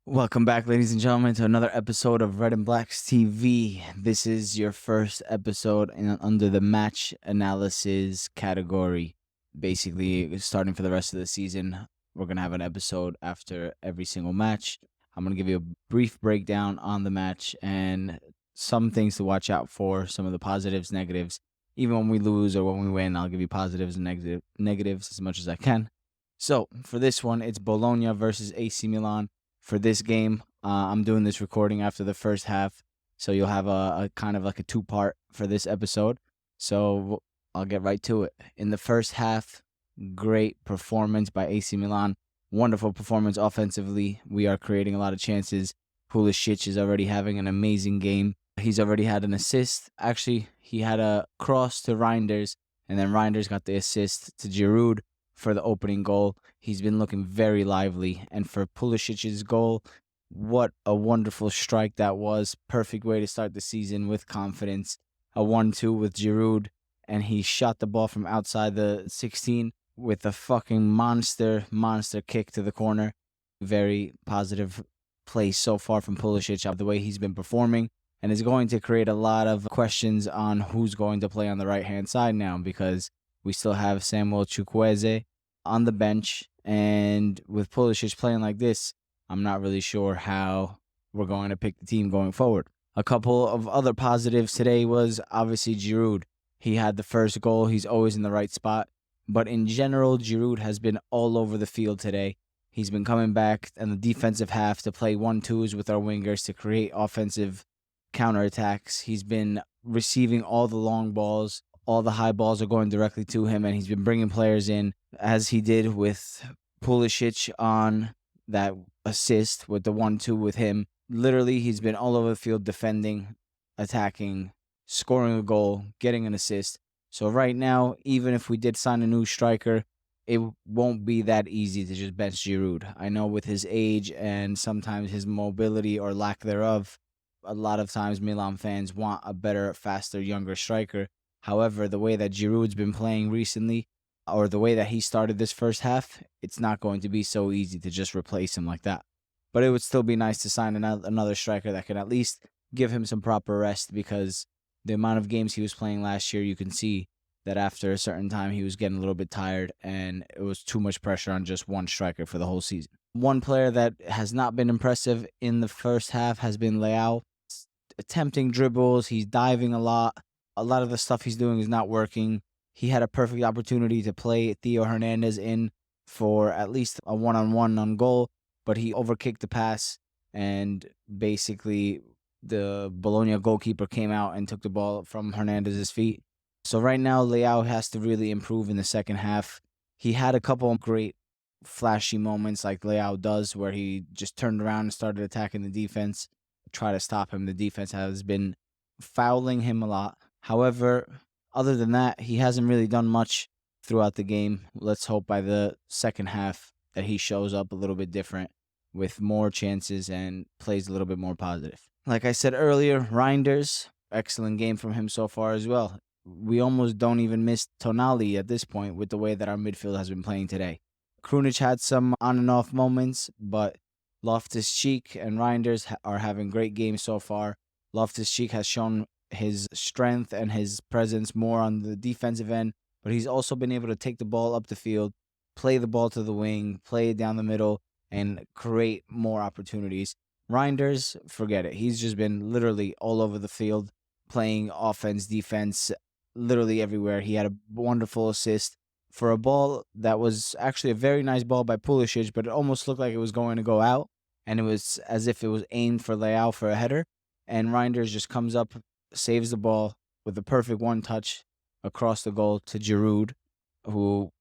Welcome back, ladies and gentlemen, to another episode of Red and Blacks TV. This is your first episode under the match analysis category. Basically, starting for the rest of the season, we're going to have an episode after every single match. I'm going to give you a brief breakdown on the match and some things to watch out for, some of the positives, negatives. Even when we lose or when we win, I'll give you positives and negatives as much as I can. So, for this one, it's Bologna versus AC Milan. For this game, I'm doing this recording after the first half, so you'll have a kind of like a two-part for this episode. So I'll get right to it. In the first half, great performance by AC Milan. Wonderful performance offensively. We are creating a lot of chances. Pulisic is already having an amazing game. He's already had an assist. Actually, he had a cross to Reinders, and then Reinders got the assist to Giroud for the opening goal. He's been looking very lively. And for Pulisic's goal, what a wonderful strike that was. Perfect way to start the season with confidence. A 1-2 with Giroud, and he shot the ball from outside the 16 with a fucking monster kick to the corner. Very positive play so far from Pulisic, the way he's been performing, and is going to create a lot of questions on who's going to play on the right-hand side now, because we still have Samuel Chukwueze on the bench, and with Pulisic playing like this, I'm not really sure how we're going to pick the team going forward. A couple of other positives today was obviously Giroud. He had the first goal. He's always in the right spot. But in general, Giroud has been all over the field today. He's been coming back in the defensive half to play 1-2s with our wingers to create offensive counterattacks. He's been receiving all the long balls. All the high balls are going directly to him, and he's been bringing players in, as he did with Pulisic on that assist with the 1-2 with him. Literally, he's been all over the field defending, attacking, scoring a goal, getting an assist. So right now, even if we did sign a new striker, it won't be that easy to just bench Giroud. I know with his age and sometimes his mobility or lack thereof, a lot of times Milan fans want a better, faster, younger striker. However, the way that Giroud's been playing recently, or the way that he started this first half, it's not going to be so easy to just replace him like that. But it would still be nice to sign another striker that can at least give him some proper rest, because the amount of games he was playing last year, you can see that after a certain time he was getting a little bit tired, and it was too much pressure on just one striker for the whole season. One player that has not been impressive in the first half has been Leao. Attempting dribbles, he's diving a lot. A lot of the stuff he's doing is not working. He had a perfect opportunity to play Theo Hernandez in for at least a one-on-one on goal, but he overkicked the pass, and basically the Bologna goalkeeper came out and took the ball from Hernandez's feet. So right now, Leao has to really improve in the second half. He had a couple of great flashy moments like Leao does, where he just turned around and started attacking the defense, try to stop him. The defense has been fouling him a lot. However, other than that, he hasn't really done much throughout the game. Let's hope by the second half that he shows up a little bit different with more chances and plays a little bit more positive. Like I said earlier, Reinders, excellent game from him so far as well. We almost don't even miss Tonali at this point with the way that our midfield has been playing today. Krunic had some on and off moments, but Loftus-Cheek and Reinders are having great games so far. Loftus-Cheek has shown his strength and his presence more on the defensive end, but he's also been able to take the ball up the field, play the ball to the wing, play it down the middle, and create more opportunities. Reinders, forget it. He's just been literally all over the field, playing offense, defense, literally everywhere. He had a wonderful assist for a ball that was actually a very nice ball by Pulisic, but it almost looked like it was going to go out, and it was as if it was aimed for Leao for a header, and Reinders just comes up, saves the ball with a perfect one touch across the goal to Giroud, who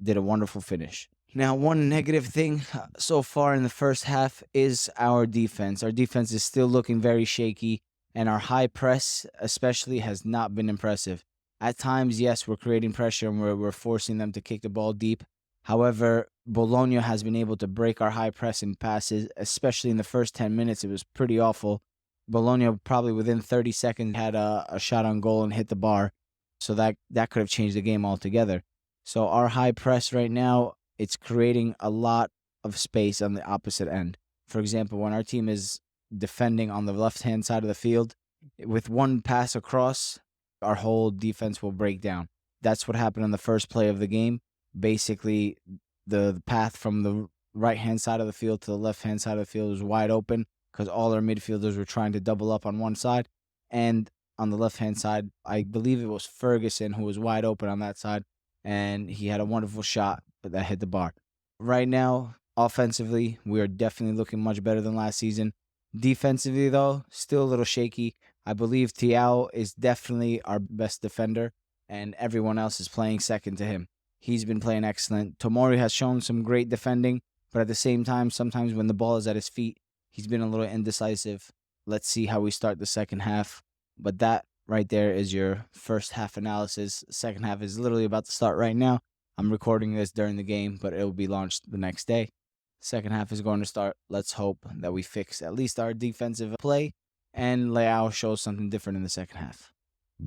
did a wonderful finish. Now, one negative thing so far in the first half is our defense. Our defense is still looking very shaky, and our high press especially has not been impressive. At times, yes, we're creating pressure and we're forcing them to kick the ball deep. However, Bologna has been able to break our high press and passes, especially in the first 10 minutes. It was pretty awful. Bologna probably within 30 seconds had a shot on goal and hit the bar. So that could have changed the game altogether. So our high press right now, it's creating a lot of space on the opposite end. For example, when our team is defending on the left-hand side of the field, with one pass across, our whole defense will break down. That's what happened on the first play of the game. Basically, the path from the right-hand side of the field to the left-hand side of the field was wide open because all our midfielders were trying to double up on one side. And on the left-hand side, I believe it was Ferguson who was wide open on that side, and he had a wonderful shot that hit the bar. Right now, offensively, we are definitely looking much better than last season. Defensively, though, still a little shaky. I believe Thiago is definitely our best defender, and everyone else is playing second to him. He's been playing excellent. Tomori has shown some great defending, but at the same time, sometimes when the ball is at his feet, he's been a little indecisive. Let's see how we start the second half. But that right there is your first half analysis. Second half is literally about to start right now. I'm recording this during the game, but it will be launched the next day. Second half is going to start. Let's hope that we fix at least our defensive play and Leao shows something different in the second half.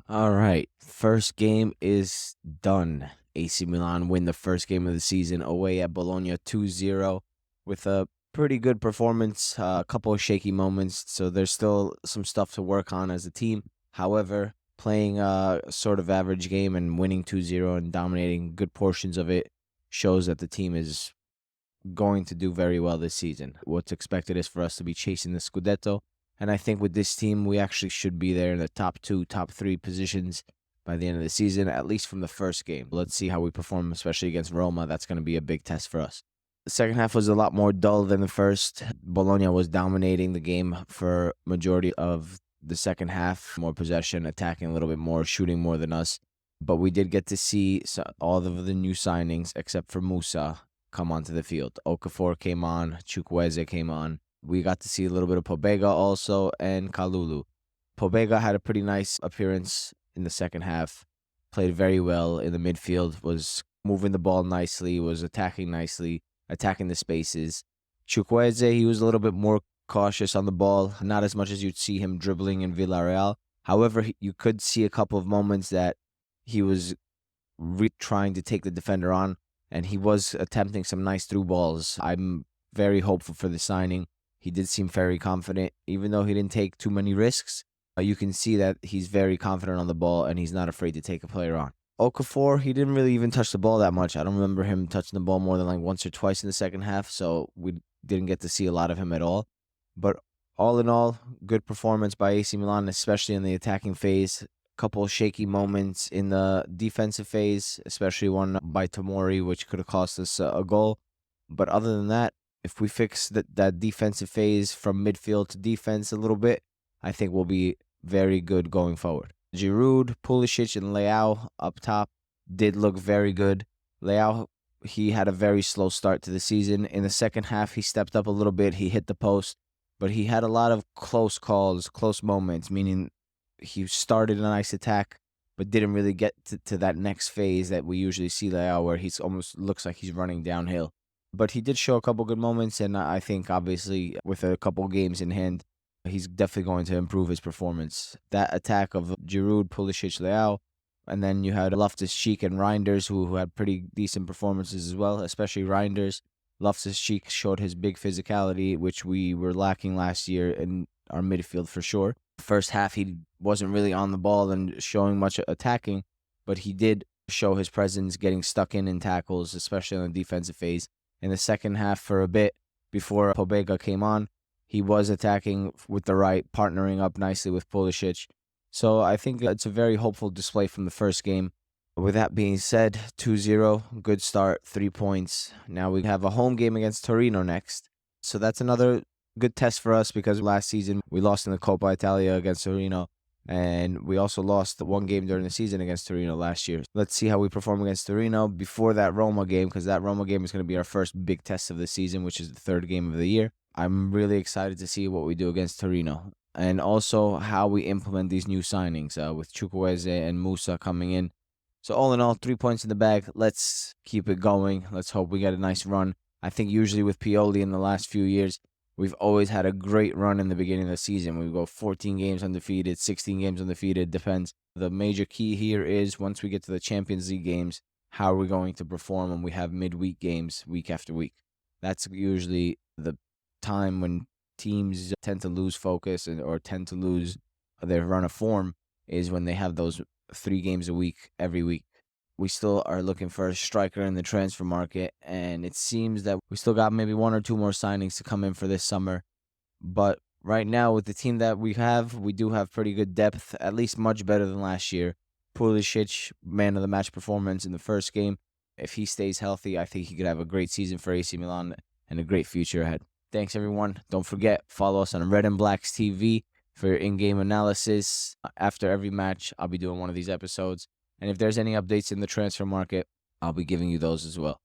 All right. First game is done. AC Milan win the first game of the season away at Bologna 2-0 with a pretty good performance, a couple of shaky moments. So there's still some stuff to work on as a team. However, playing a sort of average game and winning 2-0 and dominating good portions of it shows that the team is going to do very well this season. What's expected is for us to be chasing the Scudetto. And I think with this team, we actually should be there in the top 2, top 3 positions by the end of the season, at least from the first game. Let's see how we perform, especially against Roma. That's going to be a big test for us. The second half was a lot more dull than the first. Bologna was dominating the game for majority of the second half. More possession, attacking a little bit more, shooting more than us. But we did get to see all of the new signings, except for Musa, come onto the field. Okafor came on, Chukwueze came on. We got to see a little bit of Pobega also and Kalulu. Pobega had a pretty nice appearance in the second half. Played very well in the midfield, was moving the ball nicely, was attacking nicely, attacking the spaces. Chukwueze, he was a little bit more cautious on the ball, not as much as you'd see him dribbling in Villarreal. However, you could see a couple of moments that he was trying to take the defender on, and he was attempting some nice through balls. I'm very hopeful for the signing. He did seem very confident, even though he didn't take too many risks. You can see that he's very confident on the ball, and he's not afraid to take a player on. Okafor, he didn't really even touch the ball that much. I don't remember him touching the ball more than like once or twice in the second half, so we didn't get to see a lot of him at all. But all in all, good performance by AC Milan, especially in the attacking phase. Couple shaky moments in the defensive phase, especially one by Tomori, which could have cost us a goal. But other than that, if we fix that defensive phase from midfield to defense a little bit, I think we'll be very good going forward. Giroud, Pulisic, and Leao up top did look very good. Leao, he had a very slow start to the season. In the second half, he stepped up a little bit. He hit the post, but he had a lot of close calls, close moments, meaning he started a nice attack, but didn't really get to that next phase that we usually see Leao, where he's almost looks like he's running downhill. But he did show a couple good moments, and I think, obviously, with a couple games in hand, he's definitely going to improve his performance. That attack of Giroud, Pulisic, Leao, and then you had Loftus-Cheek and Reinders, who had pretty decent performances as well, especially Reinders. Loftus-Cheek showed his big physicality, which we were lacking last year in our midfield for sure. First half, he wasn't really on the ball and showing much attacking, but he did show his presence, getting stuck in tackles, especially on the defensive phase. In the second half, for a bit before Pobega came on, he was attacking with the right, partnering up nicely with Pulisic. So I think it's a very hopeful display from the first game. With that being said, 2-0, good start, 3 points. Now we have a home game against Torino next. So that's another good test for us, because last season we lost in the Coppa Italia against Torino, and we also lost one game during the season against Torino last year. Let's see how we perform against Torino before that Roma game, because that Roma game is going to be our first big test of the season, which is the third game of the year. I'm really excited to see what we do against Torino, and also how we implement these new signings with Chukwueze and Musa coming in. So all in all, 3 points in the bag. Let's keep it going. Let's hope we get a nice run. I think usually with Pioli in the last few years, we've always had a great run in the beginning of the season. We go 14 games undefeated, 16 games undefeated, depends. The major key here is once we get to the Champions League games, how are we going to perform when we have midweek games week after week? That's usually the time when teams tend to lose focus or tend to lose their run of form is when they have those 3 games a week every week. We still are looking for a striker in the transfer market, and it seems that we still got maybe 1 or 2 more signings to come in for this summer. But right now, with the team that we do have pretty good depth, at least much better than last year. Pulisic, man of the match performance in the first game. If he stays healthy, I think he could have a great season for AC Milan and a great future ahead. Thanks, everyone. Don't forget, follow us on Red and Blacks TV for your in-game analysis. After every match, I'll be doing one of these episodes. And if there's any updates in the transfer market, I'll be giving you those as well.